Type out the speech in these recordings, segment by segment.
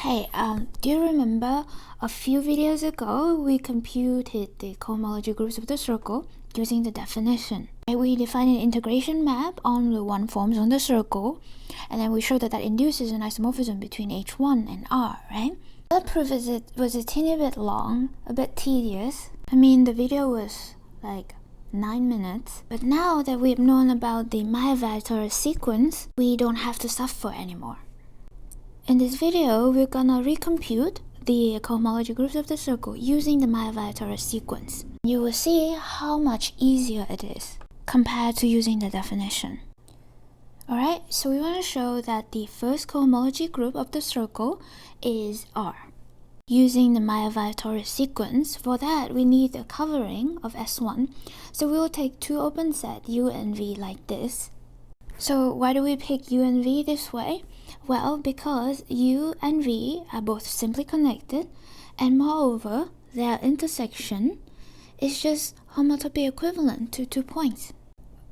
Hey, do you remember a few videos ago we computed the cohomology groups of the circle using the definition? We defined an integration map on the one forms on the circle, and then we showed that induces an isomorphism between H1 and R, right? That proof was a teeny bit long, a bit tedious. I mean, the video was like 9 minutes. But now that we've known about the Mayer-Victoris sequence, we don't have to suffer anymore. In this video, we're gonna recompute the cohomology groups of the circle using the Mayer-Victoris sequence. You will see how much easier it is compared to using the definition. Alright, so we want to show that the first cohomology group of the circle is R. Using the Mayer-Victoris sequence, for that we need a covering of S1. So we will take two open sets U and V like this. So why do we pick U and V this way? Well, because U and V are both simply connected, and moreover, their intersection is just homotopy equivalent to 2 points.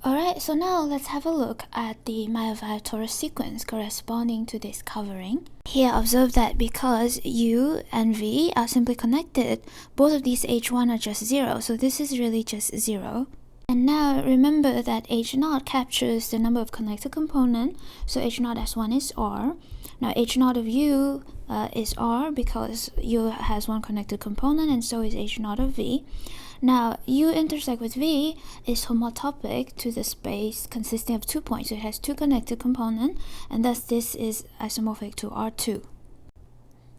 Alright, so now let's have a look at the Mayer-Victoris sequence corresponding to this covering. Here, observe that because U and V are simply connected, both of these H1 are just 0, so this is really just 0. And now remember that H0 captures the number of connected components, so H0 S1 is R. Now H0 of U is R because U has one connected component, and so is H0 of V. Now U intersect with V is homotopic to the space consisting of 2 points, so it has two connected components, and thus this is isomorphic to R2.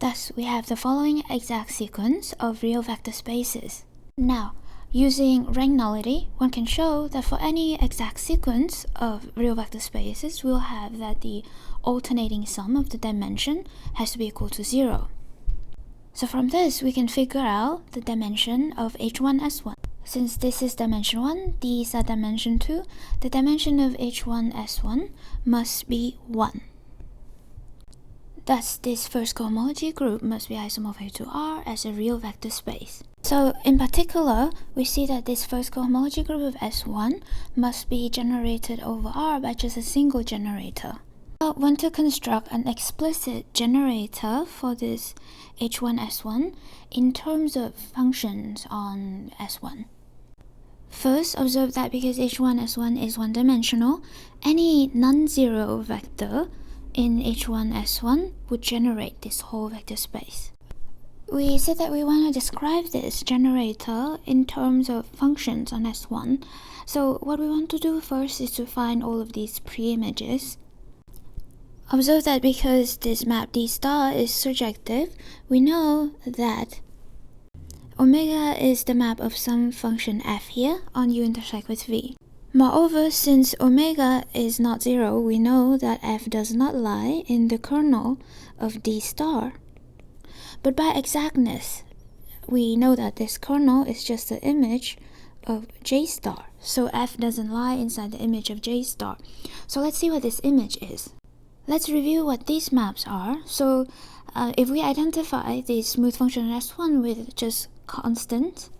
Thus we have the following exact sequence of real vector spaces. Now, using rank nullity, one can show that for any exact sequence of real vector spaces, we'll have that the alternating sum of the dimension has to be equal to 0. So from this, we can figure out the dimension of H1S1. Since this is dimension 1, these are dimension 2, the dimension of H1S1 must be 1. Thus, this first cohomology group must be isomorphic to R as a real vector space. So, in particular, we see that this first cohomology group of S1 must be generated over R by just a single generator. I want to construct an explicit generator for this H1S1 in terms of functions on S1. First, observe that because H1S1 is one-dimensional, any non-zero vector in H1S1 would generate this whole vector space. We said that we want to describe this generator in terms of functions on S1. So what we want to do first is to find all of these pre-images. Observe that because this map D star is surjective, we know that omega is the map of some function f here on U intersect with V. Moreover, since omega is not 0, we know that f does not lie in the kernel of D star. But by exactness, we know that this kernel is just the image of J star. So f doesn't lie inside the image of J star. So let's see what this image is. Let's review what these maps are. So if we identify the smooth function S1 with just constant,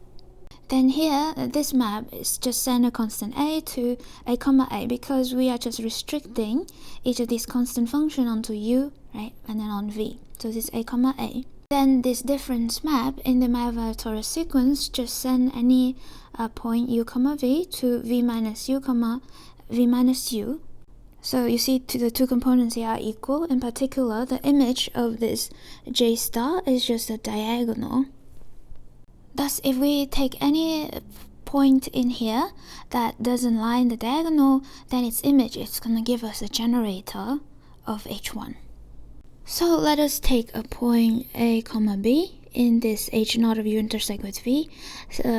then here this map is just send a constant a to a comma a, because we are just restricting each of these constant function onto U, right, and then on V. So this is a comma a. Then this difference map in the Mayer-Victoris sequence just send any point U comma V to V minus U comma V minus U. So you see the two components here are equal. In particular, the image of this J star is just a diagonal. Thus, if we take any point in here that doesn't lie in the diagonal, then its image is going to give us a generator of H1. So let us take a point A comma B in this H0 of U intersect with V,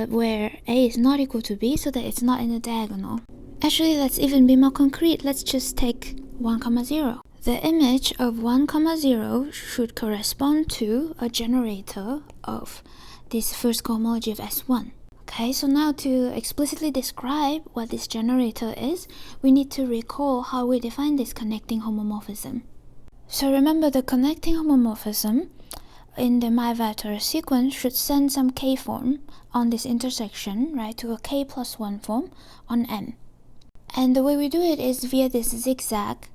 where A is not equal to B, so that it's not in the diagonal. Actually, let's even be more concrete. Let's just take 1 comma 0. The image of 1 comma 0 should correspond to a generator of this first cohomology of S1. Okay, so now to explicitly describe what this generator is, we need to recall how we define this connecting homomorphism. So remember, the connecting homomorphism in the Mayer-Victoris sequence should send some k form on this intersection, right, to a k plus 1 form on M. And the way we do it is via this zigzag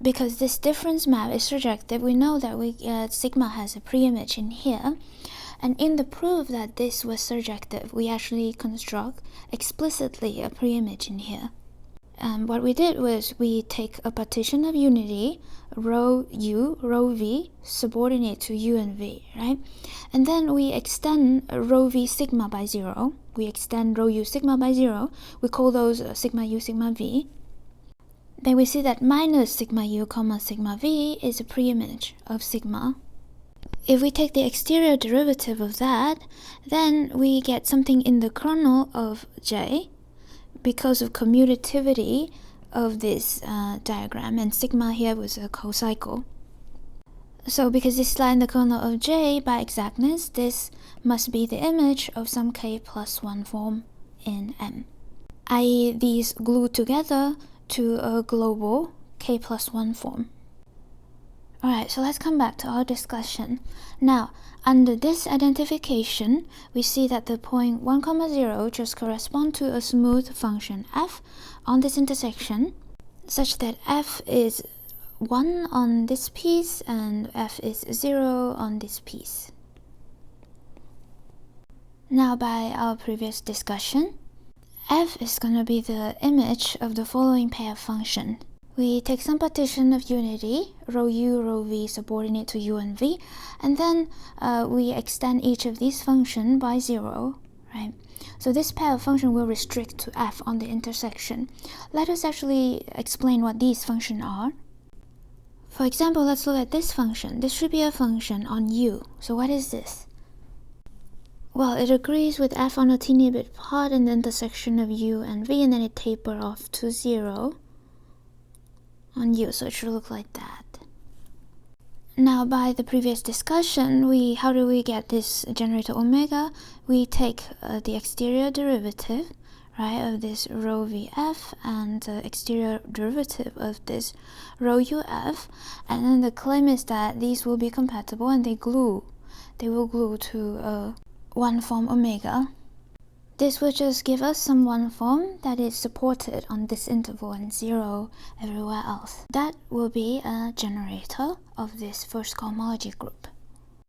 because this difference map is surjective, we know that sigma has a preimage in here. And in the proof that this was surjective, we actually construct explicitly a preimage in here. What we did was we take a partition of unity, rho u, rho v, subordinate to u and v, right? And then we extend rho v sigma by 0. We extend rho u sigma by 0. We call those sigma u, sigma v. Then we see that minus sigma u comma sigma v is a preimage of sigma. If we take the exterior derivative of that, then we get something in the kernel of J because of commutativity of this diagram, and sigma here was a cocycle. So because this lies in the kernel of J, by exactness, this must be the image of some k plus 1 form in M, i.e. these glue together to a global k plus 1 form. Alright, so let's come back to our discussion. Now, under this identification, we see that the point 1, 0 just correspond to a smooth function f on this intersection, such that f is 1 on this piece and f is 0 on this piece. Now, by our previous discussion, f is going to be the image of the following pair of functions. We take some partition of unity, rho u, rho v subordinate to u and v, and then we extend each of these functions by 0, right? So this pair of functions will restrict to f on the intersection. Let us actually explain what these functions are. For example, let's look at this function. This should be a function on u. So what is this? Well, it agrees with f on a teeny bit part in the intersection of u and v, and then it tapers off to 0 on u, so it should look like that. Now, by the previous discussion, how do we get this generator omega? We take the exterior derivative, right, of this rho vf and the exterior derivative of this rho uf, and then the claim is that these will be compatible and they will glue to one form omega. This will just give us some one form that is supported on this interval and 0 everywhere else. That will be a generator of this first cohomology group.